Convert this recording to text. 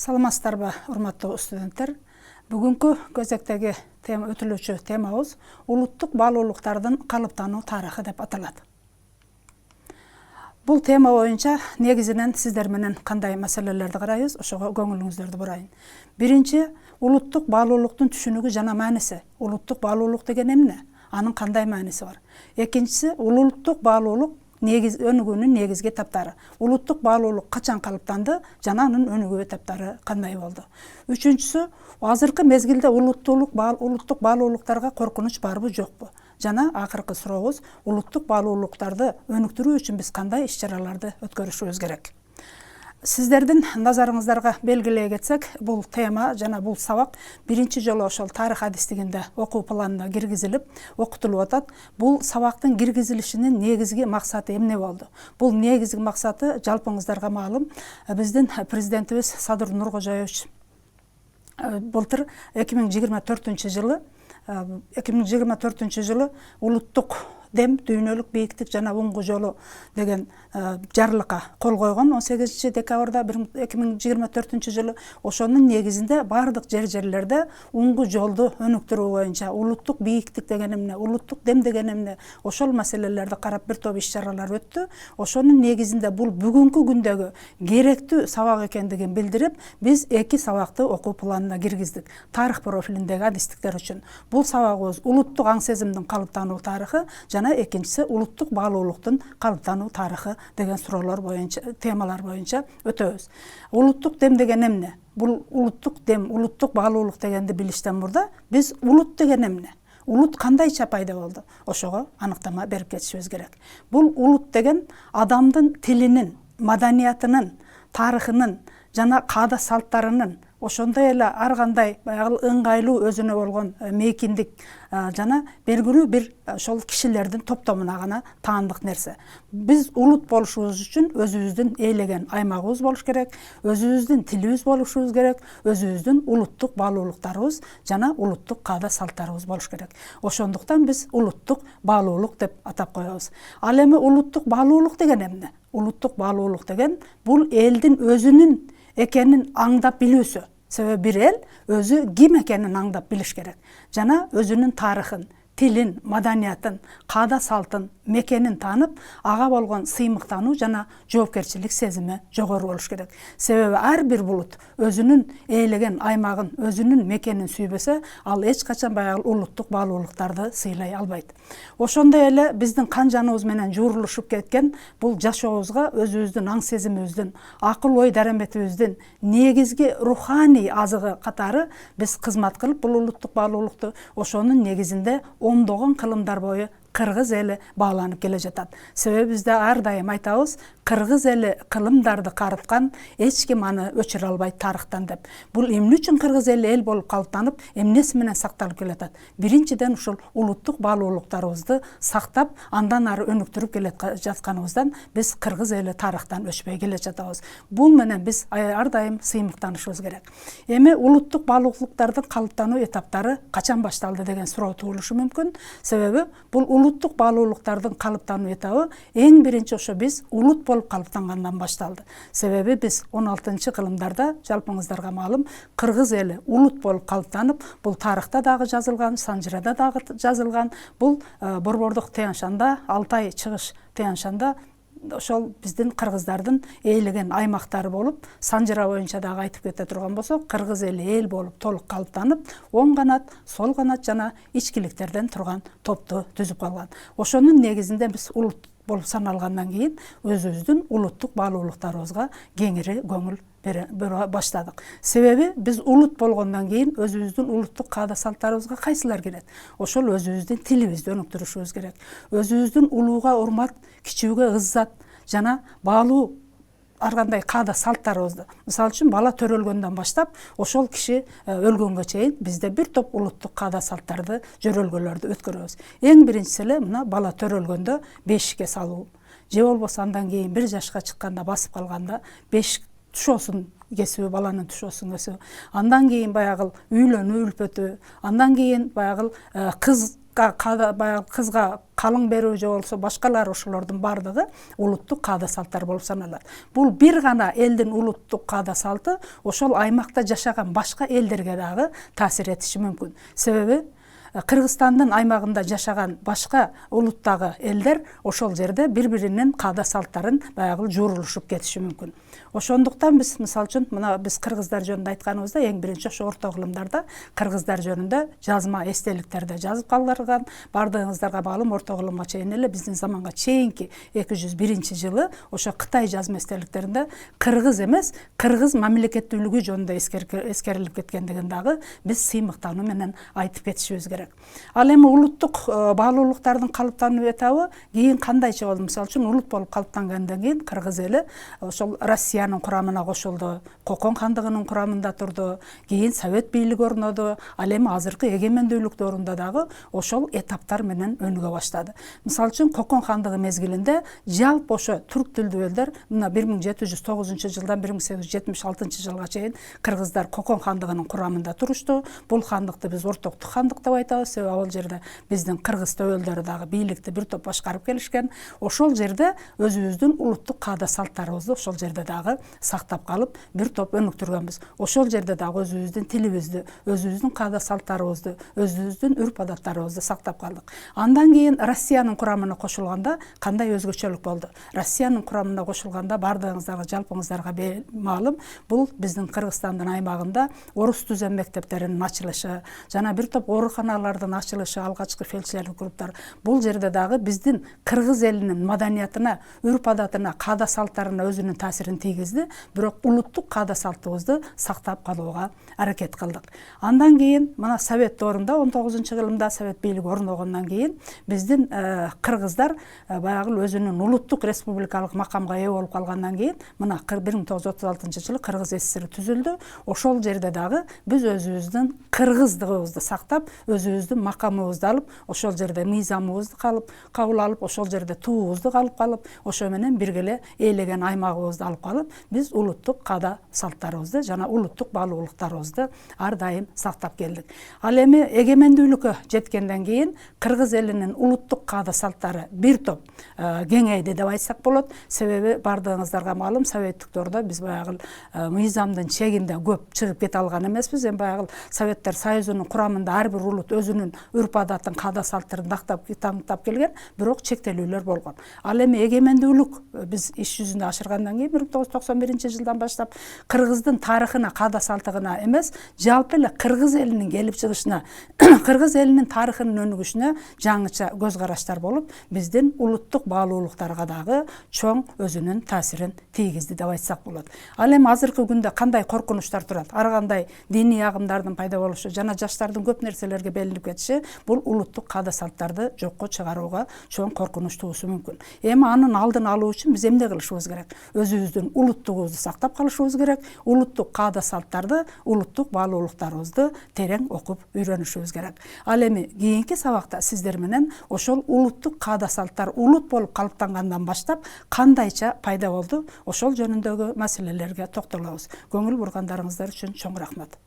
Саламатсыздарбы, урматтуу студенттер. Бүгүнкү көзөктөгү өтүлүүчү темабыз улуттук баалуулуктардын калыптануу тарыхы деп аталат. Бул тема боюнча негизинен сиздер менен кандай маселелерди карайбыз, ошого көңүлүңүздөрдү бурайын. Биринчи, улуттук баалуулуктун түшүнүгү жана мааниси. Улуттук баалуулук деген эмне? Анын кандай мааниси бар? Экинчиси, улуттук баалуулук өнүгүүнүн негизги этаптары. Улуттук баалуулук качан калыптанды жана анын өнүгүү этаптары кандай болду? Үчүнчүсү, азыркы мезгилде улуттук баалуулуктарга коркунуч барбы, жокпу? Жана акыркы сурообуз, улуттук баалуулуктарды өнүктүрүү үчүн биз кандай иш-чараларды өткөрүшүбүз керек? Сиздердин назарыңыздарга белгилей кетсек, бул тема жана бул сабак биринчи жолу ошол тарых адистигинде окуу планына киргизилип, окутулуп атат. Бул сабактын киргизилишинин негизги максаты эмне болду? Бул негизги максаты жалпыңыздарга маалым, биздин президентибиз Садыр Нуркожоевич былтыр 2024 жылы улуттук дем, дүйнөлүк бийиктик жана уңгу жолу деген жарлыкка кол койгон 18 декабрда 2024 жылы. Ошонун негизинде бардык жерлерде уңгу жолду өнүктүрүү боюнча улуттук бийиктик деген эмне, улуттук дем деген эмне, ошол маселелерди карап бир топ иш-чаралар өттү. Ошонун негизинде бул бүгүнкү күндөгү керектүү сабак экендигин билдирип, биз 2 сабакты окуу планына киргиздик. Тарых профилиндеги адистиктер үчүн. Бул сабагыбыз улуттук аң сезимдин калыптануу тарыхы жана экинчиси улуттук баалуулуктун калыптануу тарыхы деген суроолор боюнча, темалар боюнча өтөбүз. Улуттук дем деген эмне? Бул улуттук дем, улуттук баалуулук дегенди билиштен мурда биз улут деген эмне? Улут кандайча пайда болду? Ошого аныктама берип кетишибиз керек. Бул улут деген адамдын тилинин, маданиятынын, тарыхынын жана каада салттарынын, ошондой эле ар кандай ыңгайлуу өзүнө болгон мейкиндик жана белгилүү бир ошол кишилердин топтомуна гана таандык нерсе. Биз улут болушубуз үчүн өзүбүздүн ээлеген аймагыбыз болуш керек, өзүбүздүн тилибиз болушубуз керек, өзүбүздүн улуттук баалуулуктарыбыз жана улуттук каада салттарыбыз болуш керек. Ошондуктан биз улуттук баалуулук деп атап коебуз. Ал эми улуттук баалуулук деген эмне? Улуттук баалуулук деген бул элдин өзүнүн экенин аңдап билүүсү. Себеби бир эл өзү ким экенин аңдап билиш керек. Жана өзүнүн тарыхын, тилин, маданиятын, каада салтын, мекенин таанып, ага болгон сыймыктануу жана жоопкерчилик сезими жогору болуш керек. Себеби ар бир булут өзүнүн ээлеген аймагын, өзүнүн мекенин сүйбөсө, ал эч качан баягы улуттук баалуулуктарды сыйлай албайт. Ошондой эле биздин кан жаныбыз менен жуурулушуп кеткен бул жашообузга өзүбүздүн аң сезимибиздин, акыл ой дараметибиздин негизги руханий азыгы катары биз кызмат кылып, бул улуттук баалуулукту ошонун негизинде ондогон кылымдар бою кыргыз эли бааланып келе жатат. Себеби бизде ар дайым айтабыз, кыргыз эли кылымдарды карыткан, эч ким аны өчүрө албайт тарыхтан деп. Бул эмне үчүн кыргыз эли эл болуп калыптанып, эмнеси менен сакталып келатат? Биринчиден ушул улуттук баалуулуктарыбызды сактап, андан ары өнүктүрүп келе жатканыбыздан биз кыргыз эли тарыхтан өчпөй келе жатабыз. Бул менен биз ар дайым сыймыктанышыбыз керек. Эми улуттук баалуулуктардын калыптануу этаптары качан башталды деген суроо туулушу мүмкүн. Себеби бул улуттук баалуулуктардын калыптануу этабы эң биринчи ошо биз улут болуп калыптангандан башталды. Себеби биз 16-кылымдарда жалпыңыздарга маалым, кыргыз эли улут болуп калыптанып, бул тарыхта дагы жазылган, Санжырада дагы жазылган, бул Борбордук Тянь-Шанда, Алтай чыгыш Тянь-Шанда ошол биздин кыргыздардын ээлеген аймактары болуп, Санжыра боюнча дагы айтып кете турган болсок, кыргыз эли эл болуп толук калыптанып, оң канат, сол канат жана ичкиликтерден турган топту түзүп калган. Ошонун негизинде биз улут болуп саналгандан кийин өзүбүздүн улуттук баалуулуктарыбызга кеңири көңүл бере баштадык. Себеби биз улут болгондон кийин өзүбүздүн улуттук каада салттарыбызга кайсылар кирет? Ошол өзүбүздүн тилибизди өнүктүрүшүбүз керек. Өзүбүздүн улууга урмат, кичүүгө ыззат жана баалуу ар кандай каада салттарыбызды. Мисалы үчүн бала төрөлгөндөн баштап, ошол киши өлгөнгө чейин бизде бир топ улуттук каада салттарды, жөрөлгөлөрдү өткөрөбүз. Эң биринчиси эле мына бала төрөлгөндө бешикке салуу. Же болбосо андан кийин 1 жашка чыкканда басып калганда бешик тушоосун кесүү, баланын тушоосун кесүү. Андан кийин баягы үйлөнүү үлпөтү, андан кийин баягы кыз баягы кызга калың берүү же болбосо башкалар ошолордун бардыгы улуттук каада салттар болуп саналат. Бул бир гана элдин улуттук каада салты ошол аймакта жашаган башка элдерге дагы таасир этиши мүмкүн. Себеби Кыргызстандын аймагында жашаган башка улуттагы элдер ошол жерде бири-биринин каада салттарын баягы жуурулушуп кетиши мүмкүн. Ошондуктан биз мисалы үчүн мына биз кыргыздар жөнүндө айтканыбызда эң биринчи ошо орто кылымдарда кыргыздар жөнүндө жазма эстеликтерде жазып калдырылган. Бардыгыңыздарга маалым, орто кылымга чейин эле биздин заманга чейинки 201-жылы ошо Кытай жазма эстеликтеринде кыргыз эмес, кыргыз мамлекеттүүлүгү жөнүндө эскерилип кеткендигин дагы биз сыймыктануу менен айтып кетишибиз керек. Ал эми улуттук баалуулуктардын калыптануу этабы кийин кандайча болду? Мисалы үчүн улут болуп калыптангандан кийин кыргыз эли ошол Россиянын курамына кошулду, Кокон хандыгынын курамында турду, кийин совет бийлиги орноду, ал эми азыркы эгемендүүлүк доорунда дагы ошол этаптар менен өнүгө баштады. Мисалы үчүн Кокон хандыгы мезгилинде жалпы ошо түрк тилдүү элдер мына 1709-жылдан 1876-жылга чейин кыргыздар Кокон хандыгынын курамында турушту. Бул хандыкты биз ортоктук хандык деп айтабыз, себеби ал жерде биздин кыргыз төбөлдөрү дагы бийликти бир топ башкарып келишкен. Ошол жерде өзүбүздүн улуттук каада салттарыбызды ошол жерде дагы сактап калып, бир топ өнүктүргөнбүз. Ошол жерде дагы өзүбүздүн тилибизди, өзүбүздүн каада салттарыбызды, өзүбүздүн үрп адаттарыбызды сактап калдык. Андан кийин Россиянын курамына кошулганда кандай өзгөчөлүк болду? Россиянын курамына кошулганда бардыгыңыздарга, жалпыңыздарга маалым, бул биздин Кыргызстандын аймагында орус түзем мектептеринин ачылышы, жана бир топ ооруканалардын ачылышы, алгачкы фельдшерлик клубдар. Бул жерде дагы биздин кыргыз элинин маданиятына, үрп адатына, каада салттарына өзүнүн таасирин тийгизди, бирок улуттук каада салтыбызды сактап калууга аракет кылдык. Андан кийин мына совет доорунда 19-кылымда совет бийлиги орногондон кийин биздин кыргыздар баягы өзүнүн улуттук республикалык макамга ээ болуп калгандан кийин мына 1936-жылы Кыргыз СССР түзүлдү. Ошол жерде дагы биз өзүбүздүн кыргыздыгыбызды сактап, өзүбүздүн макамыбызды алып, ошол жерде мыйзамыбызды кабыл алып, ошол жерде туубузду алып калып, ошо менен биргеле ээлеген аймагыбызды алып калып, биз улуттук каада салттарыбызды жана улуттук баалуулуктарыбызды ар дайым сактап келдик. Ал эми эгемендүүлүккө жеткенден кийин кыргыз элинин улуттук каада салттары бир топ кеңейди деп айтсак болот. Себеби бардыгыңыздарга маалым, советтик доордо биз баягы мыйзамдын чегинде көп чыгып кете алган эмеспиз. Эми баягы Советтер Союзунун курамында ар бир улут өзүнүн үрп адатын, каада салттарын таңдап келген, бирок чектелүүлөр болгон. Ал эми эгемендүүлүк биз иш жүзүндө ашыргандан кийин 1991-жылдан баштап кыргыздын тарыхына, каада салтыгына эмес, жалпы эле кыргыз элинин келип чыгышына, кыргыз элинин тарыхынын өнүгүшүнө жаңыча көз караштар болуп, биздин улуттук баалуулуктарга дагы чоң өзүнүн таасирин тийгизди деп айтсак болот. Ал эми азыркы күндө кандай коркунучтар турат? Ар кандай диний агымдардын пайда болушу жана жаштардын көп нерселерге белинип кетиши бул улуттук каада салттарды жокко чыгарууга чоң коркунуч туусу мүмкүн. Эми анын алдын алуу үчүн биз эмне кылышыбыз керек? Өзүбүздүн улуттугубузду сактап калышыбыз керек, улуттук каада салттарды, улуттук баалуулуктарыбызды терең окуп үйрөнүшүбүз керек. Ал эми кийинки сабакта сиздер менен ошол улуттук каада салттар улут болуп калыптангандан баштап кандайча пайда болду, ошол жөнүндөгү маселелерге токтолобуз. Көңүл бургандарыңыздар үчүн чоң рахмат.